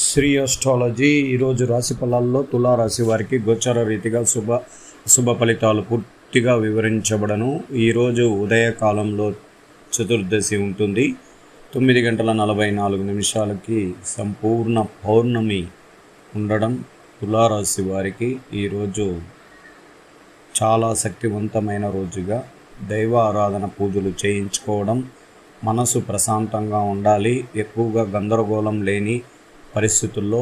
Shri astrology ఈరోజు రాశి ఫలాల్లో తులారాశి వారికి గోచర రీతిగా శుభ ఫలితాలు పూర్తిగా వివరించబడను. ఈరోజు ఉదయకాలంలో చతుర్దశి ఉంటుంది. 9:44 సంపూర్ణ పౌర్ణమి ఉండడం తులారాశి వారికి ఈరోజు చాలా శక్తివంతమైన రోజుగా దైవ ఆరాధన పూజలు చేయించుకోవడం, మనసు ప్రశాంతంగా ఉండాలి, ఎక్కువగా గందరగోళం లేని పరిస్థితుల్లో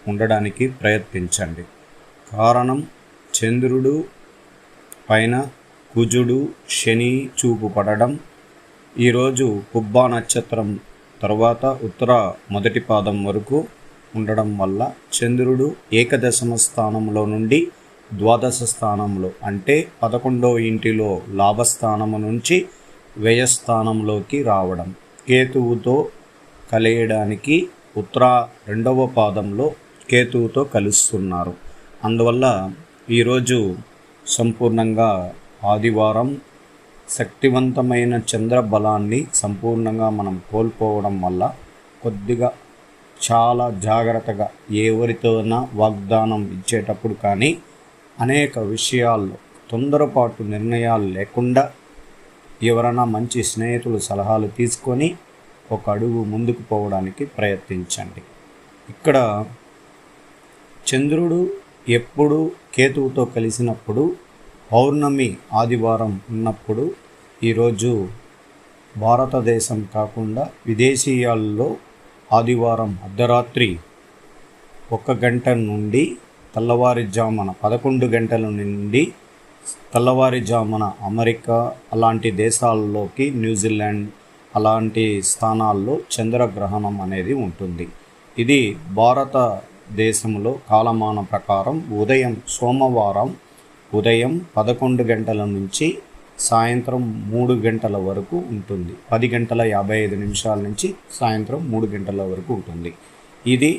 ఉండడానికి ప్రయత్నించండి. కారణం, చంద్రుడు పైన కుజుడు శని చూపు పడడం ఈరోజు పుబ్బా నక్షత్రం తర్వాత ఉత్తర మొదటి పాదం వరకు ఉండడం వల్ల చంద్రుడు ఏకదశమ స్థానంలో నుండి ద్వాదశ స్థానంలో అంటే 11వ ఇంటిలో లాభస్థానము నుంచి వ్యయస్థానంలోకి రావడం, కేతువుతో కలియడానికి ఉత్తర 2వ పాదంలో కేతువుతో కలుస్తున్నారు. అందువల్ల ఈరోజు సంపూర్ణంగా ఆదివారం శక్తివంతమైన చంద్ర బలాన్ని సంపూర్ణంగా మనం కోల్పోవడం వల్ల కొద్దిగా చాలా జాగ్రత్తగా ఎవరితోనా వాగ్దానం ఇచ్చేటప్పుడు కానీ అనేక విషయాల్లో తొందరపాటు నిర్ణయాలు లేకుండా ఎవరైనా మంచి స్నేహితులు సలహాలు తీసుకొని ఒక అడుగు ముందుకు పోవడానికి ప్రయత్నించండి. ఇక్కడ చంద్రుడు ఎప్పుడు కేతువుతో కలిసినప్పుడు పౌర్ణమి ఆదివారం ఉన్నప్పుడు ఈరోజు భారతదేశం కాకుండా విదేశీయాల్లో ఆదివారం అర్ధరాత్రి 1 గంట నుండి తెల్లవారుజామున 11 గంటల నుండి తెల్లవారుజామున అమెరికా అలాంటి దేశాల్లోకి, న్యూజిలాండ్ అలాంటి స్థానాల్లో చంద్రగ్రహణం అనేది ఉంటుంది. ఇది భారతదేశంలో కాలమాన ప్రకారం సోమవారం ఉదయం 11 గంటల నుంచి సాయంత్రం 3 గంటల వరకు ఉంటుంది. 10:55 నుంచి సాయంత్రం 3 గంటల వరకు ఉంటుంది. ఇది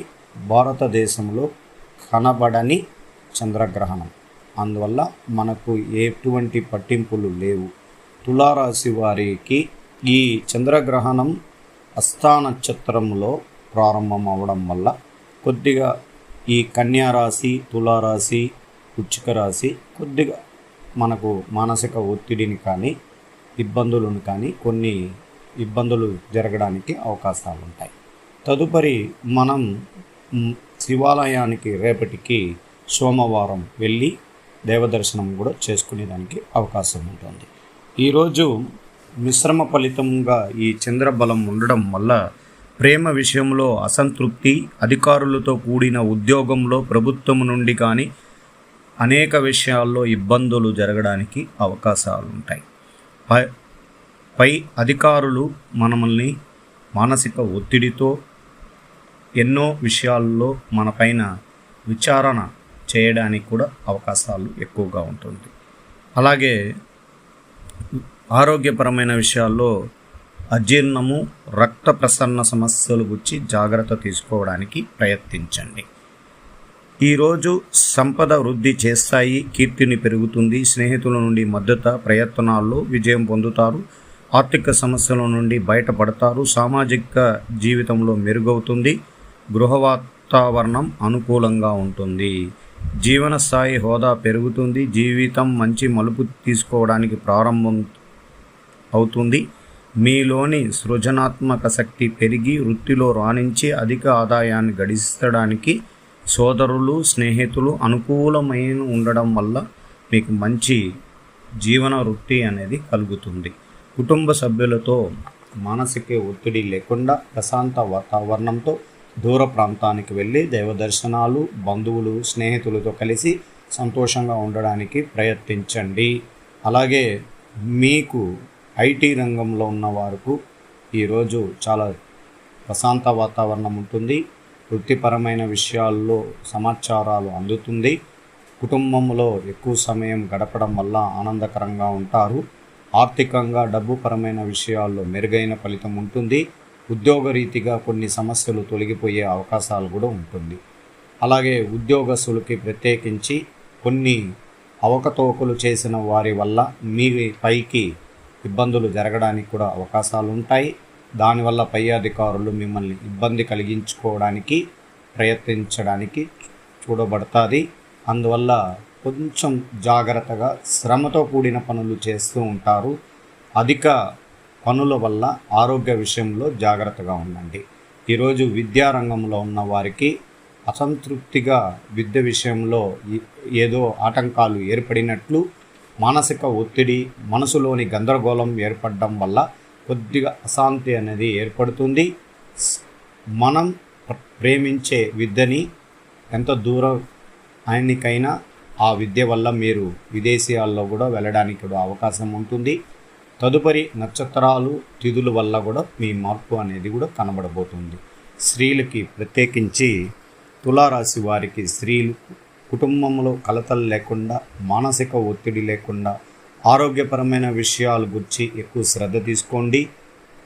భారతదేశంలో కనబడని చంద్రగ్రహణం. అందువల్ల మనకు ఎటువంటి పట్టింపులు లేవు. తులారాశి వారికి ఈ చంద్రగ్రహణం హస్తా నక్షత్రంలో ప్రారంభం అవడం వల్ల కొద్దిగా ఈ కన్యారాశి, తులారాశి, వృశ్చిక రాశి కొద్దిగా మనకు మానసిక ఒత్తిడిని కానీ ఇబ్బందులను కానీ కొన్ని ఇబ్బందులు జరగడానికి అవకాశాలు ఉంటాయి. తదుపరి మనం శివాలయానికి రేపటికి సోమవారం వెళ్ళి దేవదర్శనం కూడా చేసుకునేదానికి అవకాశం ఉంటుంది. ఈరోజు మిశ్రమ ఫలితంగా ఈ చంద్రబలం ఉండడం వల్ల ప్రేమ విషయంలో అసంతృప్తి, అధికారులతో కూడిన ఉద్యోగంలో ప్రభుత్వం నుండి కానీ అనేక విషయాల్లో ఇబ్బందులు జరగడానికి అవకాశాలు ఉంటాయి. పై అధికారులు మనల్ని మానసిక ఒత్తిడితో ఎన్నో విషయాల్లో మనపైన విచారణ చేయడానికి కూడా అవకాశాలు ఎక్కువగా ఉంటుంది. అలాగే ఆరోగ్యపరమైన విషయాల్లో అజీర్ణము, రక్త ప్రసరణ సమస్యలు గురించి జాగ్రత్త తీసుకోవడానికి ప్రయత్నించండి. ఈరోజు సంపద వృద్ధి చేస్తాయి, కీర్తిని పెరుగుతుంది, స్నేహితుల నుండి మద్దతు ప్రయత్నాల్లో విజయం పొందుతారు, ఆర్థిక సమస్యల నుండి బయటపడతారు, సామాజిక జీవితంలో మెరుగవుతుంది, గృహ వాతావరణం అనుకూలంగా ఉంటుంది, జీవన స్థాయి హోదా పెరుగుతుంది, జీవితం మంచి మలుపు తీసుకోవడానికి ప్రారంభం అవుతుంది, మీలోని సృజనాత్మక శక్తి పెరిగి వృత్తిలో రాణించి అధిక ఆదాయాన్ని గడిస్తడానికి సోదరులు, స్నేహితులు అనుకూలమైన ఉండడం వల్ల మీకు మంచి జీవన వృత్తి అనేది కలుగుతుంది. కుటుంబ సభ్యులతో మానసిక ఒత్తిడి లేకుండా ప్రశాంత వాతావరణంతో దూర ప్రాంతానికి వెళ్ళి దైవదర్శనాలు, బంధువులు, స్నేహితులతో కలిసి సంతోషంగా ఉండడానికి ప్రయత్నించండి. అలాగే మీకు ఐటీ రంగంలో ఉన్న వారికి ఈరోజు చాలా ప్రశాంత వాతావరణం ఉంటుంది. వృత్తిపరమైన విషయాల్లో సమాచారాలు అందుతుంది. కుటుంబంలో ఎక్కువ సమయం గడపడం వల్ల ఆనందకరంగా ఉంటారు. ఆర్థికంగా డబ్బుపరమైన విషయాల్లో మెరుగైన ఫలితం ఉంటుంది. ఉద్యోగరీతిగా కొన్ని సమస్యలు తొలగిపోయే అవకాశాలు కూడా ఉంటుంది. అలాగే ఉద్యోగస్తులకి ప్రత్యేకించి కొన్ని అవకతవకలు చేసిన వారి వల్ల మీ పైకి ఇబ్బందులు జరగడానికి కూడా అవకాశాలు ఉంటాయి. దానివల్ల పై అధికారులు మిమ్మల్ని ఇబ్బంది కలిగించుకోవడానికి ప్రయత్నించడానికి చూడబడుతుంది. అందువల్ల కొంచెం జాగ్రత్తగా శ్రమతో కూడిన పనులు చేస్తూ ఉంటారు. అధిక పనుల వల్ల ఆరోగ్య విషయంలో జాగ్రత్తగా ఉండండి. ఈరోజు విద్యారంగంలో ఉన్న వారికి అసంతృప్తిగా విద్య విషయంలో ఏదో ఆటంకాలు ఏర్పడినట్లు, మానసిక ఒత్తిడి, మనసులోని గందరగోళం ఏర్పడడం వల్ల కొద్దిగా అశాంతి అనేది ఏర్పడుతుంది. మనం ప్రేమించే విద్యని ఎంత దూరానికైనా ఆ విద్య వల్ల మీరు విదేశీయాల్లో కూడా వెళ్ళడానికి కూడా అవకాశం ఉంటుంది. తదుపరి నక్షత్రాలు, తిథుల వల్ల కూడా మీ మార్పు అనేది కూడా కనబడబోతుంది. స్త్రీలకి ప్రత్యేకించి తులారాశి వారికి స్త్రీలు కుటుంబంలో కలతలు లేకుండా, మానసిక ఒత్తిడి లేకుండా, ఆరోగ్యపరమైన విషయాల గురించి ఎక్కువ శ్రద్ధ తీసుకోండి.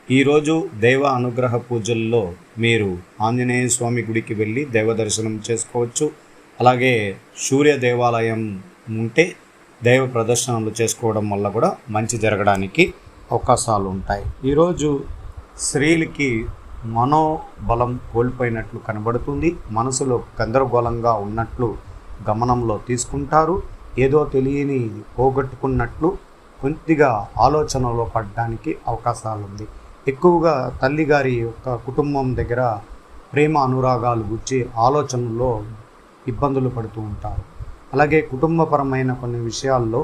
ఈరోజు దైవ అనుగ్రహ పూజల్లో మీరు ఆంజనేయ స్వామి గుడికి వెళ్ళి దైవ దర్శనం చేసుకోవచ్చు. అలాగే సూర్య దేవాలయం ఉంటే దైవ ప్రదర్శనలు చేసుకోవడం వల్ల కూడా మంచి జరగడానికి అవకాశాలు ఉంటాయి. ఈరోజు స్త్రీలకి మనోబలం కోల్పోయినట్లు కనబడుతుంది. మనసులో గందరగోళంగా ఉన్నట్లు గమనంలో తీసుకుంటారు. ఏదో తెలియని పోగొట్టుకున్నట్లు కొద్దిగా ఆలోచనలో పడడానికి అవకాశాలు ఉంది. ఎక్కువగా తల్లిగారి యొక్క కుటుంబం దగ్గర ప్రేమ అనురాగాలు గురించి ఆలోచనలో ఇబ్బందులు పడుతూ ఉంటారు. అలాగే కుటుంబపరమైన కొన్ని విషయాల్లో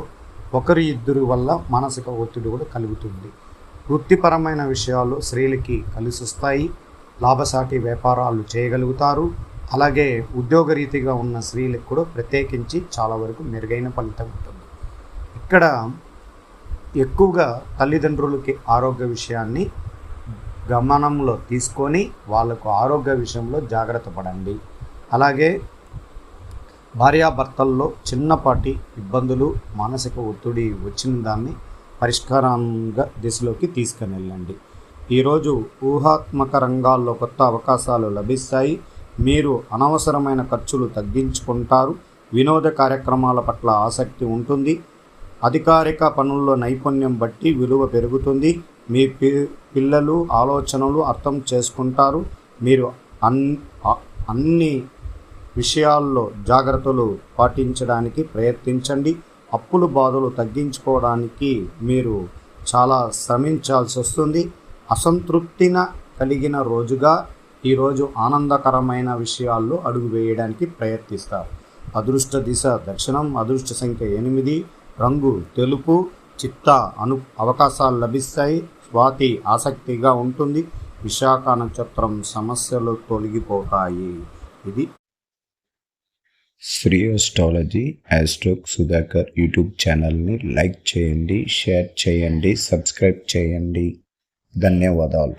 ఒకరి ఇద్దరి వల్ల మానసిక ఒత్తిడి కూడా కలుగుతుంది. వృత్తిపరమైన విషయాలు స్త్రీలకి కలిసి వస్తాయి. లాభసాటి వ్యాపారాలు చేయగలుగుతారు. అలాగే ఉద్యోగరీతిగా ఉన్న స్త్రీలకు కూడా ప్రత్యేకించి చాలా వరకు మెరుగైన ఫలితం ఉంటుంది. ఇక్కడ ఎక్కువగా తల్లిదండ్రులకి ఆరోగ్య విషయాన్ని గమనంలో తీసుకొని వాళ్ళకు ఆరోగ్య విషయంలో జాగ్రత్త పడండి. అలాగే భార్యాభర్తల్లో చిన్నపాటి ఇబ్బందులు, మానసిక ఒత్తిడి వచ్చిన దాన్ని పరిష్కారంగా దిశలోకి తీసుకుని వెళ్ళండి. ఈరోజు ఊహాత్మక రంగాల్లో కొత్త అవకాశాలు లభిస్తాయి. మీరు అనవసరమైన ఖర్చులు తగ్గించుకుంటారు. వినోద కార్యక్రమాల పట్ల ఆసక్తి ఉంటుంది. అధికారిక పనుల్లో నైపుణ్యం బట్టి విలువ పెరుగుతుంది. మీ పిల్లలు ఆలోచనలు అర్థం చేసుకుంటారు. మీరు అన్ని విషయాల్లో జాగ్రత్తలు పాటించడానికి ప్రయత్నించండి. అప్పుల బాధలు తగ్గించుకోవడానికి మీరు చాలా శ్రమించాల్సి వస్తుంది. అసంతృప్తిన కలిగిన రోజుగా ఈరోజు ఆనందకరమైన విషయాల్లో అడుగు వేయడానికి ప్రయత్నిస్తారు. అదృష్ట దిశ దక్షిణం, అదృష్ట సంఖ్య 8, రంగు తెలుపు, చిత్త అవకాశాలు లభిస్తాయి. స్వాతి ఆసక్తిగా ఉంటుంది. విశాఖ నక్షత్రం సమస్యలు తొలగిపోతాయి. ఇది శ్రీ అస్ట్రాలజీ ఆస్ట్రోక్ సుధాకర్ యూట్యూబ్ ఛానల్ని లైక్ చేయండి, షేర్ చేయండి, సబ్స్క్రైబ్ చేయండి. ధన్యవాదాలు.